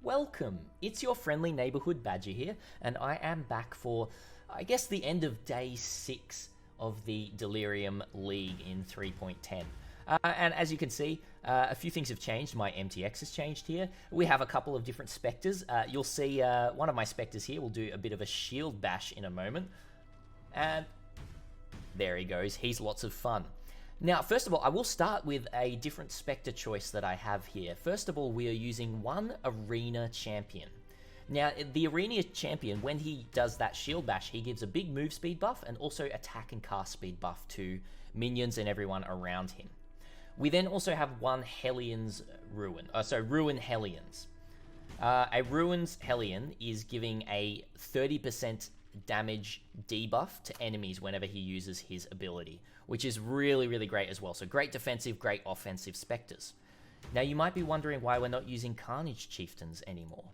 Welcome! It's your friendly neighbourhood badger here, and I am back for, I guess, the end of day 6 of the Delirium League in 3.10. And as you can see, a few things have changed. My MTX has changed here. We have a couple of different Spectres. You'll see one of my Spectres here will do a bit of a shield bash in a moment. And there he goes. He's lots of fun. Now, first of all, I will start with a different Spectre choice that I have here. First of all, we are using one Arena Champion. Now, the Arena Champion, when he does that shield bash, he gives a big move speed buff and also attack and cast speed buff to minions and everyone around him. We then also have one Hellion's Ruin. Ruin Hellions. A Ruin's Hellion is giving a 30% damage debuff to enemies whenever he uses his ability, which is really, really great as well. So great defensive, great offensive Spectres. Now you might be wondering why we're not using Carnage Chieftains anymore.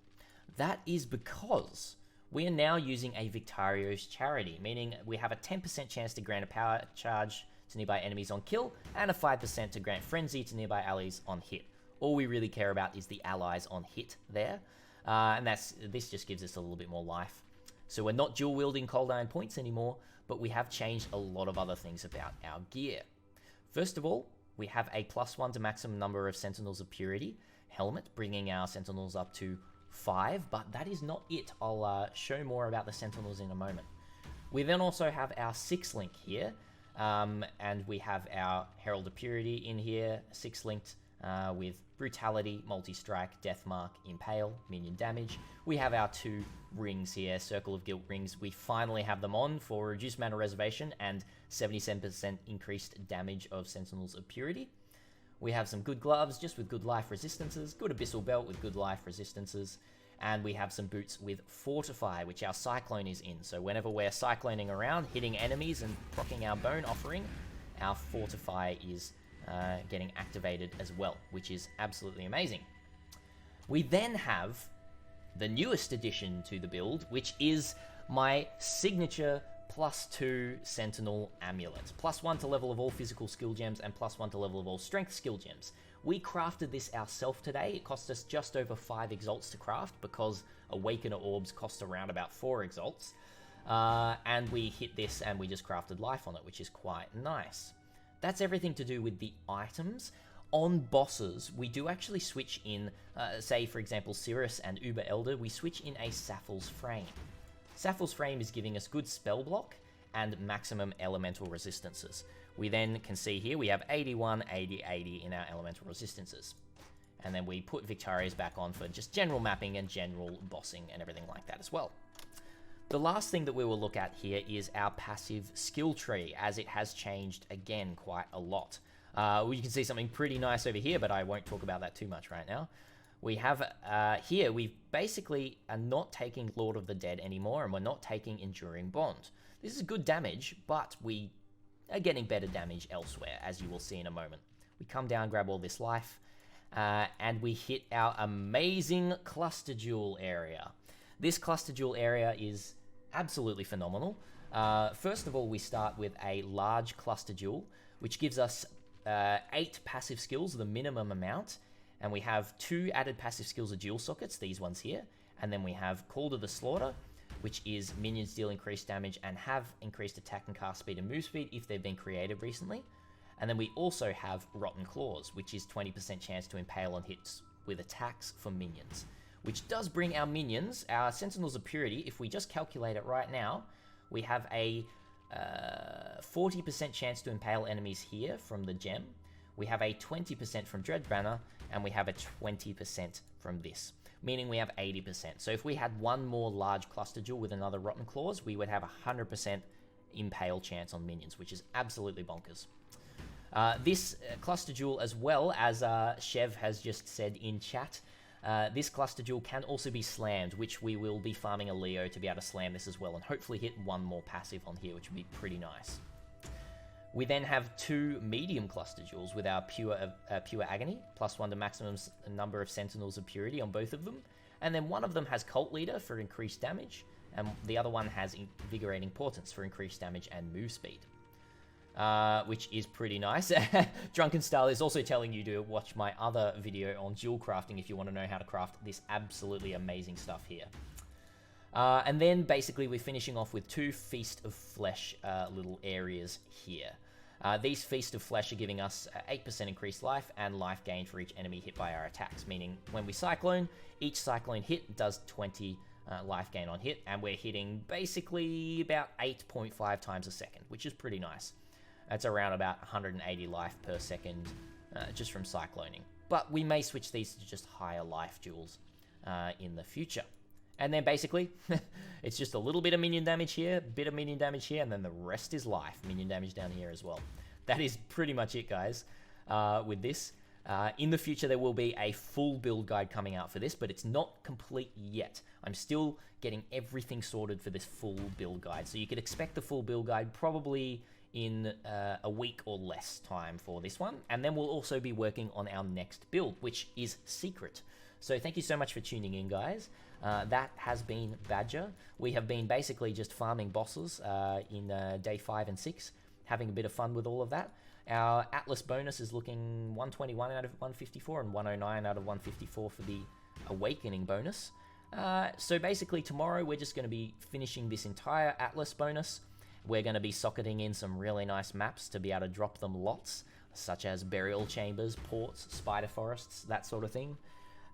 That is because we are now using a Victario's Charity, meaning we have a 10% chance to grant a power charge to nearby enemies on kill, and a 5% to grant Frenzy to nearby allies on hit. All we really care about is the allies on hit there, and this just gives us a little bit more life. So we're not dual wielding Cold Iron points anymore, but we have changed a lot of other things about our gear. First of all, we have a +1 to maximum number of Sentinels of Purity helmet, bringing our Sentinels up to 5, but that is not it. I'll show more about the Sentinels in a moment. We then also have our 6-link here, and we have our Herald of Purity in here, 6-linked with Brutality, Multi-Strike, Death Mark, Impale, Minion Damage. We have our 2 rings here, Circle of Guilt rings. We finally have them on for reduced mana reservation and 77% increased damage of Sentinels of Purity. We have some good gloves just with good life resistances, good Abyssal Belt with good life resistances, and we have some boots with Fortify, which our Cyclone is in. So whenever we're cycloning around, hitting enemies and proccing our Bone Offering, our Fortify is getting activated as well, which is absolutely amazing. We then have the newest addition to the build, which is my signature +2 Sentinel Amulet. +1 to level of all physical skill gems and +1 to level of all strength skill gems. We crafted this ourselves today. It cost us just over 5 exalts to craft because Awakener Orbs cost around about 4 exalts. And we hit this and we just crafted life on it, which is quite nice. That's everything to do with the items. On bosses, we do actually switch in, say for example Cirrus and Uber Elder, we switch in a Sapphal's Frame. Sapphal's Frame is giving us good spell block and maximum elemental resistances. We then can see here we have 81, 80, 80 in our elemental resistances. And then we put Victarios back on for just general mapping and general bossing and everything like that as well. The last thing that we will look at here is our passive skill tree, as it has changed again quite a lot. You can see something pretty nice over here, but I won't talk about that too much right now. We have here, we basically are not taking Lord of the Dead anymore, and we're not taking Enduring Bond. This is good damage, but we are getting better damage elsewhere, as you will see in a moment. We come down, grab all this life, and we hit our amazing Cluster Jewel area. This Cluster Jewel area is absolutely phenomenal. First of all, we start with a large Cluster Jewel, which gives us 8 passive skills, the minimum amount, and we have 2 added passive skills of dual sockets, these ones here, and then we have Call to the Slaughter, which is minions deal increased damage and have increased attack and cast speed and move speed if they've been created recently. And then we also have Rotten Claws, which is 20% chance to impale on hits with attacks for minions, which does bring our minions, our Sentinels of Purity, if we just calculate it right now, we have a 40% chance to impale enemies here from the gem. We have a 20% from Dread Banner, and we have a 20% from this, meaning we have 80%. So if we had one more large Cluster Jewel with another Rotten Claws, we would have a 100% impale chance on minions, which is absolutely bonkers. This Cluster Jewel, as well as Chev has just said in chat, this Cluster Jewel can also be slammed, which we will be farming a Leo to be able to slam this as well, and hopefully hit one more passive on here, which would be pretty nice. We then have 2 medium Cluster Jewels with our Pure Agony, +1 to maximum number of Sentinels of Purity on both of them, and then one of them has Cult Leader for increased damage, and the other one has Invigorating Portents for increased damage and move speed. which is pretty nice. Drunken Style is also telling you to watch my other video on jewel crafting if you want to know how to craft this absolutely amazing stuff here. And then basically we're finishing off with 2 Feast of Flesh little areas here. These Feast of Flesh are giving us 8% increased life and life gain for each enemy hit by our attacks, meaning when we Cyclone, each Cyclone hit does 20 life gain on hit, and we're hitting basically about 8.5 times a second, which is pretty nice. That's around about 180 life per second just from Cycloning. But we may switch these to just higher life jewels in the future. And then basically, it's just a little bit of minion damage here, bit of minion damage here, and then the rest is life. Minion damage down here as well. That is pretty much it, guys, with this. In the future, there will be a full build guide coming out for this, but it's not complete yet. I'm still getting everything sorted for this full build guide. So you could expect the full build guide probably in a week or less time for this one. And then we'll also be working on our next build, which is secret. So thank you so much for tuning in, guys. That has been Badger. We have been basically just farming bosses in day 5 and 6, having a bit of fun with all of that. Our Atlas bonus is looking 121 out of 154 and 109 out of 154 for the Awakening bonus. So basically tomorrow we're just going to be finishing this entire Atlas bonus. We're going to be socketing in some really nice maps to be able to drop them lots, such as burial chambers, ports, spider forests, that sort of thing.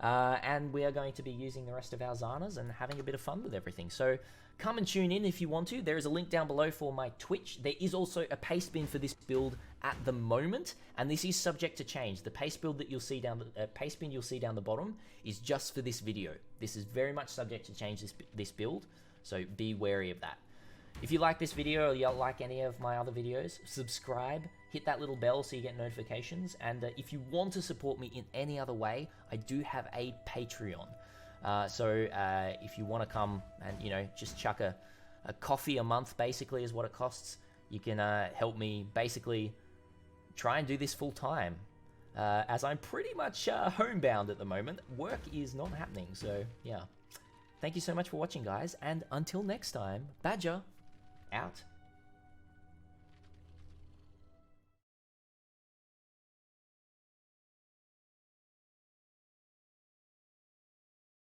And we are going to be using the rest of our Zanas and having a bit of fun with everything. So come and tune in if you want to. There is a link down below for my Twitch. There is also a paste bin for this build at the moment, and this is subject to change. The paste build that you'll see down the paste bin you'll see down the bottom is just for this video. This is very much subject to change this build, so be wary of that. If you like this video or you like any of my other videos, subscribe, hit that little bell so you get notifications, and if you want to support me in any other way, I do have a Patreon. So if you want to come and, you know, just chuck a coffee a month basically is what it costs, you can help me basically try and do this full time. As I'm pretty much homebound at the moment. Work is not happening, so yeah. Thank you so much for watching, guys, and until next time, Badger out.